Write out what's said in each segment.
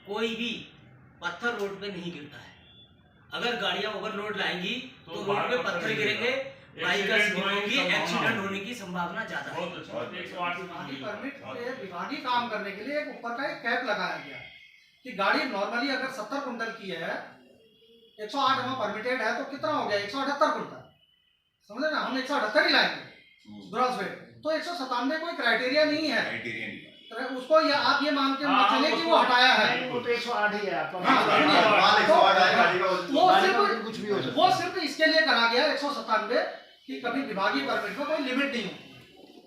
कोई भी पत्थर रोड पे नहीं गिरता है। अगर गाड़ियां ओवरलोड लाएंगी तो रोड पे पत्थर गिरेंगे, बाइकर्स होंगी, एक्सीडेंट होने की संभावना ज्यादा है। विभागीय काम करने के लिए एक ऊपर का एक कैप लगाया गया कि गाड़ी नॉर्मली अगर 70 कुंटल की है, 108 हमें परमिटेड है, तो कितना हो गया 178 कुंटल, समझे ना। हम 178 ही लाएंगे ग्रॉस वेट, तो 197 कोई क्राइटेरिया नहीं है। उसको आप ये मान के चले कि वो हटाया है, वो तो 108 ही है आपका। वो सिर्फ इसके लिए करा गया 197 कि कभी विभागीय परमिट में कोई लिमिट नहीं हो,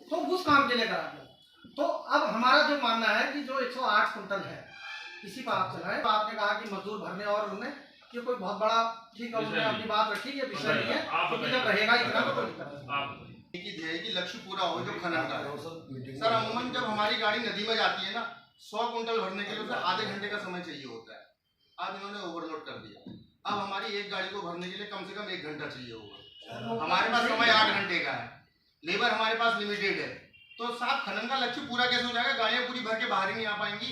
तो उस काम के लिए करा गया। तो अब हमारा जो मानना है कि जो 108 कुंटल है इसी पर आप चलाएं। तो आपने कहा कि मजदूर भरने और उन्हें कि कोई बहुत बड़ा, ठीक है, उन्होंने अपनी बात रखी, ये विषय नहीं है, क्योंकि जब रहेगा इतना तो कोई दिक्कत नहीं। कि लक्ष्य पूरा हो जो खनन का है। सर अमूमन जब हमारी गाड़ी नदी में जाती है ना, 100 कुंटल भरने के लिए उसे आधे घंटे का समय चाहिए होता है। आज इन्होंने ओवरलोड कर दिया, अब हमारी एक गाड़ी को भरने के लिए कम से कम 1 घंटा चाहिए होगा। हमारे पास समय 8 घंटे का है, लेबर हमारे पास लिमिटेड है, तो साहब खनन का लक्ष्य पूरा कैसे हो जाएगा? गाड़ियां पूरी भर के बाहर ही नहीं आ पाएंगी।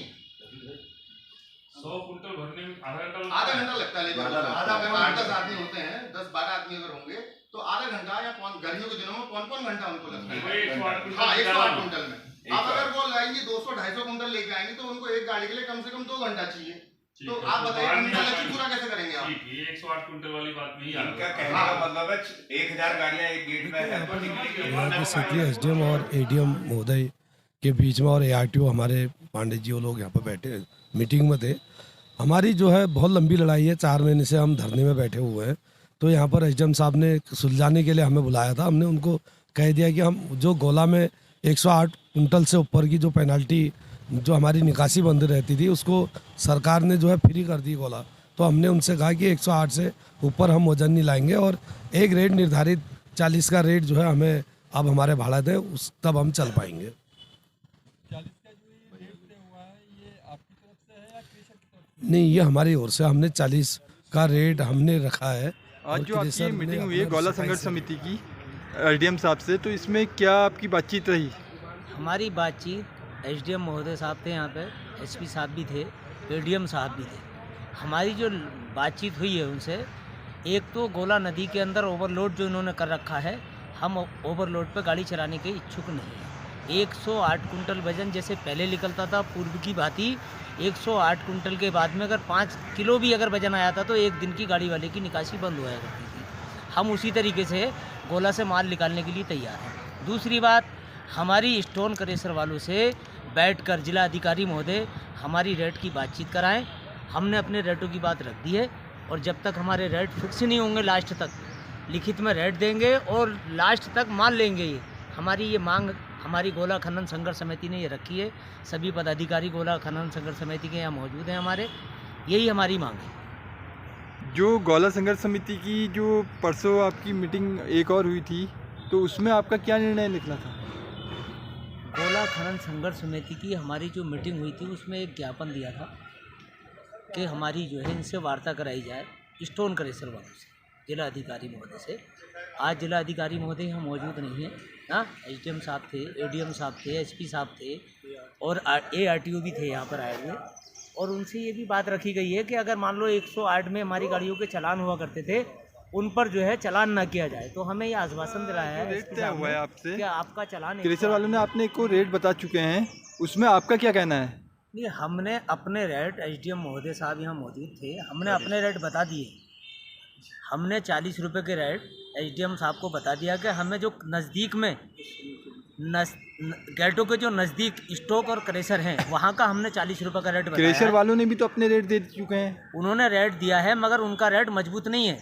100 कुंटल भरने में आधा घंटा लगता है लेबर को। आधा 8-10 आदमी होते हैं, 10-12 आदमी अगर होंगे तो आधा घंटा या गर्मियों के दिनों में कौन घंटा उनको लगता है? 108 कुंटल में। अब अगर वो लाएंगे 200-250 कुंटल लेके आएंगे तो उनको एक गाड़ी के लिए कम से कम 2 घंटा चाहिए। तो आप बताइए उनका लक्ष्य पूरा कैसे करेंगे आप? ये 108 कुंटल वाली बात नहीं है। इनका कहने का मतलब है 1000 गाड़ियां एक गेट में है। क्षेत्रीय एसडीएम और एडीएम महोदय के बीच में और एआरटीओ हमारे पांडे जी वो लोग यहाँ पर बैठे मीटिंग में थे। हमारी जो है बहुत लंबी लड़ाई है, 4 महीने से हम धरने में बैठे हुए हैं। तो यहाँ पर एसडीएम साहब ने सुलझाने के लिए हमें बुलाया था। हमने उनको कह दिया कि हम जो गोला में 108 कुंटल से ऊपर की जो पेनल्टी जो हमारी निकासी बंद रहती थी उसको सरकार ने जो है फ्री कर दी गोला। तो हमने उनसे कहा कि 108 से ऊपर हम वजन नहीं लाएंगे और एक रेट निर्धारित 40 का रेट जो है हमें अब हमारे भाड़ा दें, उस तब हम चल पाएंगे। 40 का जो ये रेट तय हुआ है, ये आपकी तरफ से है या कृषक की तरफ से? नहीं, ये हमारी ओर से हमने 40 का रेट हमने रखा है। आज जो आपकी मीटिंग हुई है गौला संघर्ष समिति की एसडीएम साहब से, तो इसमें क्या आपकी बातचीत रही? हमारी बातचीत एसडीएम महोदय साहब थे, यहाँ पे एसपी साहब भी थे, एडीएम साहब भी थे। हमारी जो बातचीत हुई है उनसे, एक तो गोला नदी के अंदर ओवरलोड जो इन्होंने कर रखा है, हम ओवरलोड पे गाड़ी चलाने के इच्छुक नहीं हैं। 108 कुंटल वजन जैसे पहले निकलता था पूर्व की भांति, 108 कुंटल के बाद में अगर 5 किलो भी अगर वजन आया था तो एक दिन की गाड़ी वाले की निकासी बंद होया करती थी। हम उसी तरीके से गोला से माल निकालने के लिए तैयार हैं। दूसरी बात, हमारी स्टोन क्रेशर वालों से बैठकर जिला अधिकारी महोदय हमारी रेट की बातचीत कराएं। हमने अपने रेटों की बात रख दी है और जब तक हमारे रेट फिक्स नहीं होंगे लास्ट तक लिखित में रेट देंगे और लास्ट तक मान लेंगे। ये हमारी ये मांग हमारी गोला खनन संघर्ष समिति ने ये रखी है। सभी पदाधिकारी गोला खनन संघर्ष समिति के यहाँ मौजूद हैं हमारे, यही हमारी मांग है। जो गौला संघर्ष समिति की जो परसों आपकी मीटिंग एक और हुई थी, तो उसमें आपका क्या निर्णय निकला था? गोला खनन संघर्ष समिति की हमारी जो मीटिंग हुई थी उसमें एक ज्ञापन दिया था कि हमारी जो है इनसे वार्ता कराई जाए स्टोन क्रेशर वालों से, जिला अधिकारी महोदय से। आज जिला अधिकारी महोदय यहाँ मौजूद नहीं है ना, एसडीएम साहब थे, एडीएम साहब थे, एसपी साहब थे और एआरटीओ भी थे यहाँ पर आए हुए। और उनसे ये भी बात रखी गई है कि अगर मान लो 108 में हमारी गाड़ियों के चालान हुआ करते थे, उन पर जो है चालान ना किया जाए। तो हमें ये आश्वासन दिलाया है रेट तय हुआ है आपसे कि आपका चालान क्रेशर वालों ने आपने को रेट बता चुके हैं, उसमें आपका क्या कहना है? नहीं, हमने अपने रेट, एसडीएम महोदय साहब यहाँ मौजूद थे, हमने अपने रेट बता दिए। हमने 40 रुपये के रेट एसडीएम साहब को बता दिया कि हमें जो नज़दीक में गेटों के जो नज़दीक स्टॉक और क्रेशर हैं वहाँ का हमने 40 रुपये का रेट बताया। क्रेशर वालों ने भी तो अपने रेट दे चुके हैं। उन्होंने रेट दिया है मगर उनका रेट मजबूत नहीं है,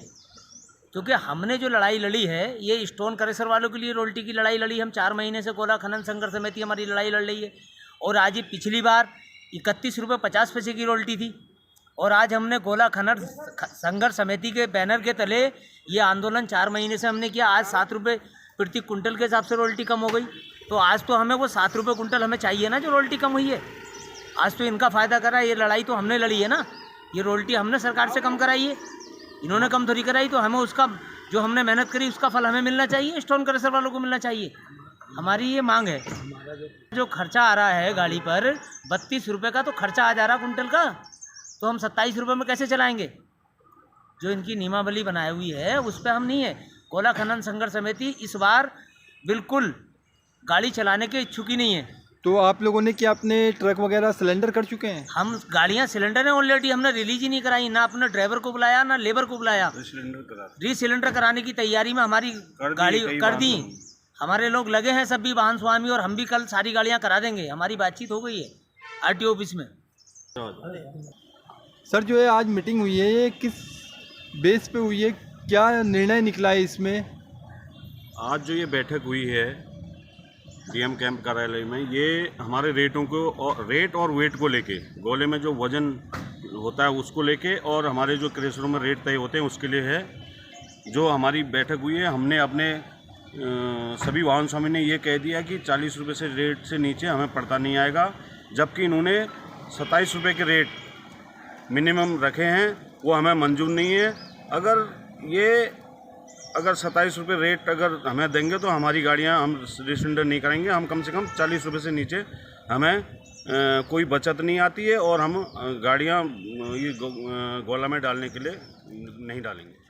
क्योंकि हमने जो लड़ाई लड़ी है ये स्टोन क्रेशर वालों के लिए रोल्टी की लड़ाई लड़ी। हम 4 महीने से गोला खनन संघर्ष समिति हमारी लड़ाई लड़ रही है और आज ये पिछली बार 31 रुपये 50 पैसे की रोल्टी थी और आज हमने गोला खनन संघर्ष समिति के बैनर के तले ये आंदोलन 4 महीने से हमने किया। आज 7 रुपये प्रति कुंटल के हिसाब से रोल्टी कम हो गई, तो आज तो हमें वो 7 रुपये कुंटल हमें चाहिए ना जो रोल्टी कम हुई है। आज तो इनका फ़ायदा करा, ये लड़ाई तो हमने लड़ी है ना, ये रोल्टी हमने सरकार से कम कराई है, इन्होंने कम थोड़ी कराई। तो हमें उसका जो हमने मेहनत करी उसका फल हमें मिलना चाहिए, स्टोन क्रेशर वालों को मिलना चाहिए। हमारी ये मांग है। जो खर्चा आ रहा है गाड़ी पर 32 रुपये का तो खर्चा आ जा रहा कुंटल का, तो हम 27 रुपये में कैसे चलाएंगे? जो इनकी नियमावली बनाई हुई है उस पर हम नहीं है। कोयला खनन संघर्ष समिति इस बार बिल्कुल गाड़ी चलाने के इच्छुक ही नहीं है। तो आप लोगों ने क्या अपने ट्रक वगैरह सिलेंडर कर चुके हैं? हम गाड़ियां सिलेंडर है ऑलरेडी, हमने रिलीज ही नहीं कराई, ना अपने ड्राइवर को बुलाया ना लेबर को बुलाया। रीसिलेंडर कराने की तैयारी में हमारी गाड़ी कर दी। हमारे लोग लगे हैं सब भी वाहन स्वामी, और हम भी कल सारी गाड़ियां करा देंगे। हमारी बातचीत हो गई है RTO ऑफिस में। सर जो है आज मीटिंग हुई है ये किस बेस पे हुई है, क्या निर्णय निकला है इसमें? आज जो ये बैठक हुई है DM कैंप कार्यालय में, ये हमारे रेटों को और रेट और वेट को लेके, गोले में जो वजन होता है उसको लेके, और हमारे जो क्रेशरों में रेट तय होते हैं उसके लिए है। जो हमारी बैठक हुई है, हमने अपने सभी वाहन स्वामी ने ये कह दिया कि 40 रुपये से रेट से नीचे हमें पड़ता नहीं आएगा, जबकि इन्होंने 27 रुपये के रेट मिनिमम रखे हैं, वो हमें मंजूर नहीं है। अगर 27 रुपये रेट अगर हमें देंगे तो हमारी गाड़ियां हम रिसिलेंडर नहीं करेंगे। हम कम से कम 40 रुपये से नीचे हमें कोई बचत नहीं आती है, और हम गाड़ियां ये गोला में डालने के लिए नहीं डालेंगे।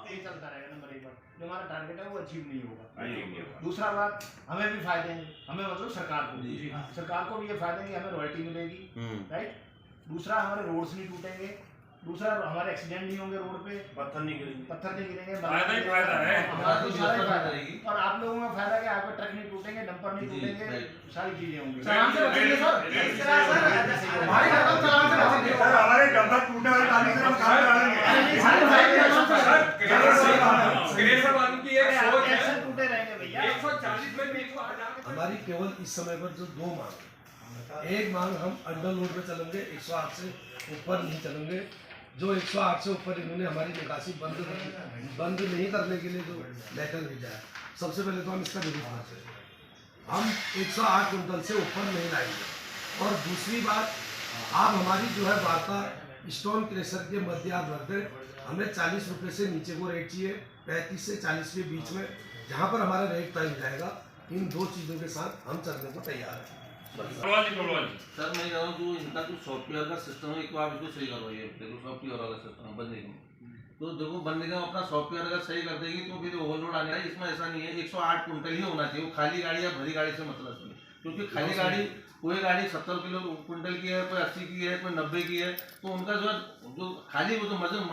ये चलता रहेगा। नंबर 1 बात जो हमारा टारगेट है वो अचीव नहीं होगा। दूसरा बात हमें भी फायदे हैं, हमें मतलब सरकार को भी ये फायदा है कि हमें रॉयल्टी मिलेगी, राइट। दूसरा हमारे रोड्स नहीं टूटेंगे, दूसरा हमारे एक्सीडेंट नहीं होंगे, रोड पे पत्थर नहीं गिरेंगे, फायदा ही फायदा है। और आप लोगों में फायदा है कि आपके ट्रक नहीं टूटेंगे, डंपर नहीं टूटेंगे, सारी चीजें होंगी। चलान से बचेंगे सर, हमारे डंपर टूटे हुए गाड़ी से हम काम कराएंगे। टूटे रहेंगे भैया। 140 में 108 हमारी केवल इस समय पर जो 2 मांग, एक मांग हम अंडर लोड में चलेंगे, 108 से ऊपर नहीं चलेंगे। जो 108 से ऊपर इन्होंने हमारी निकासी बंद नहीं करने के लिए जो लेटर भेजा है, सबसे पहले तो हम इसका विरोध करते हैं। हम 108 कुंटल से ऊपर नहीं लाएंगे। और दूसरी बात, आप हमारी जो है वार्ता स्टोन क्रेशर के मध्यावर्ती हमें 40 रुपये से नीचे को रेट चाहिए, 35 से 40 के बीच में जहाँ पर हमारा रेट तय हो जाएगा। इन 2 चीज़ों के साथ हम चलने को तैयार हैं। सर मैं कह रहा हूँ जो इनका जो सॉफ्टवेयर का सिस्टम है, एक बार इसको सही करवाइए। देखो सॉफ्टवेयर वाला सिस्टम बंद निगम, तो देखो बंद निगम अपना सॉफ्टवेयर अगर सही कर देगी तो फिर ओवरलोड आने का इसमें ऐसा नहीं है। 108 कुंटल ही होना चाहिए, वो खाली गाड़ी या भरी गाड़ी से मतलब नहीं, क्योंकि खाली गाड़ी कोई गाड़ी 70 किलो कुंटल की है, कोई 80 की है, कोई 90 की है, तो उनका जो खाली वो जो वजन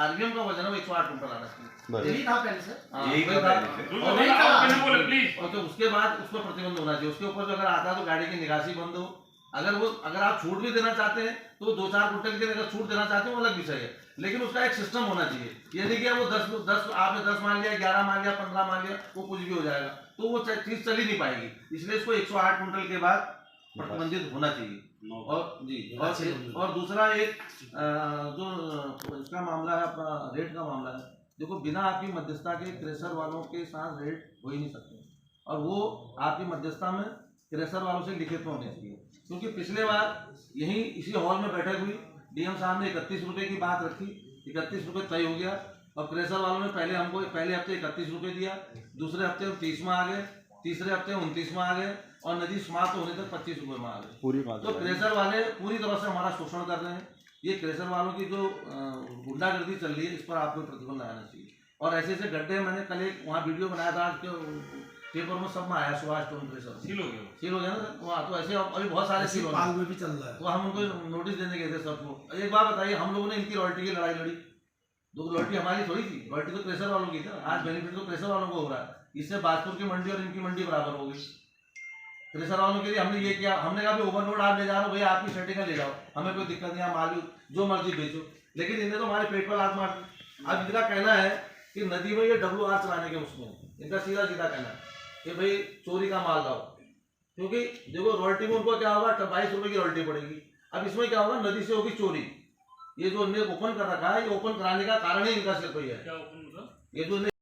RBM का वजन है वो 108 कुंटल आना चाहिए। यही था पहले से, और तो उसके बाद उसको प्रतिबंध होना चाहिए। उसके ऊपर जो अगर आता है तो गाड़ी की निकासी बंद हो। अगर आप छूट भी देना चाहते हैं तो 2-4 कुंटल के अगर छूट देना चाहते हैं वो अलग विषय है, लेकिन उसका एक सिस्टम होना चाहिए। ये नहीं कि वो 10 आपने 10 मान लिया, 11 मान लिया, 15 मान लिया, वो कुछ भी हो जाएगा, तो वो चीज चल ही नहीं पाएगी। इसलिए इसको 108 कुंटल के बाद प्रतिबंधित होना चाहिए। और दूसरा एक जो इसका मामला है, अपना रेट का मामला है। देखो बिना आपकी मध्यस्थता के क्रेशर वालों के साथ रेट हो ही नहीं सकते, और वो आपकी मध्यस्थता में क्रेशर वालों से लिखित में होने चाहिए। क्योंकि पिछले बार यहीं इसी हॉल में बैठक हुई, DM साहब ने 31 रुपये की बात रखी, 31 रुपये तय हो गया, और क्रेशर वालों ने पहले हफ्ते 31 रुपये दिया, दूसरे हफ्ते हम 30 में आ गए, तीसरे हफ्ते 29 में आ गए, और नदी समाप्त होने तक 25 रुपये में आ गए। पूरी बात तो क्रेशर वाले पूरी तरह से हमारा शोषण कर रहे हैं। ये क्रेशर वालों की जो गुंडागर्दी चल रही है, इस पर आपको प्रतिबंध लगाना चाहिए। और ऐसे ऐसे गड्ढे, मैंने कल एक वहाँ वीडियो बनाया था, आज के पेपर में सब में आया, सुभाष स्टोन प्रेसर सील हो गया वो। सील हो गया ना वहाँ, तो ऐसे अभी बहुत सारे सील हो गए में भी चल रहा है। तो हम उनको नोटिस देने गए थे सबको। एक बात बताइए, हम लोगों ने इनकी रॉयल्टी की लड़ाई लड़ी, तो रॉयल्टी हमारी थोड़ी थी, रॉयल्टी तो प्रेशर वालों की थी। आज बेनिफिट तो प्रेशर वालों को हो रहा है, इससे बाजपुर की मंडी और इनकी मंडी बराबर हो गई। प्रेशर वालों के लिए हमने ये किया, हमने कहा ओवरलोड आप ले जा रहे हो भैया, आपकी सेटिंग ले जाओ, हमें कोई दिक्कत नहीं, आप माल जो मर्जी बेचो। लेकिन इन्हें तो हमारे पेट पर लात मार दी। अब इनका कहना है कि नदी में ये WR चलाने के उसमें, इनका सीधा सीधा कहना है कि भाई चोरी का माल लाओ, क्योंकि देखो रॉयल्टी में उनको क्या होगा, 22 रुपये की रॉयल्टी पड़ेगी। अब इसमें क्या होगा, नदी से होगी चोरी। ये जो इन्हें ओपन कर रखा है, ये ओपन कराने का कारण ही इनका सिर्फ ही है, क्या ओपन मतलब? ये जो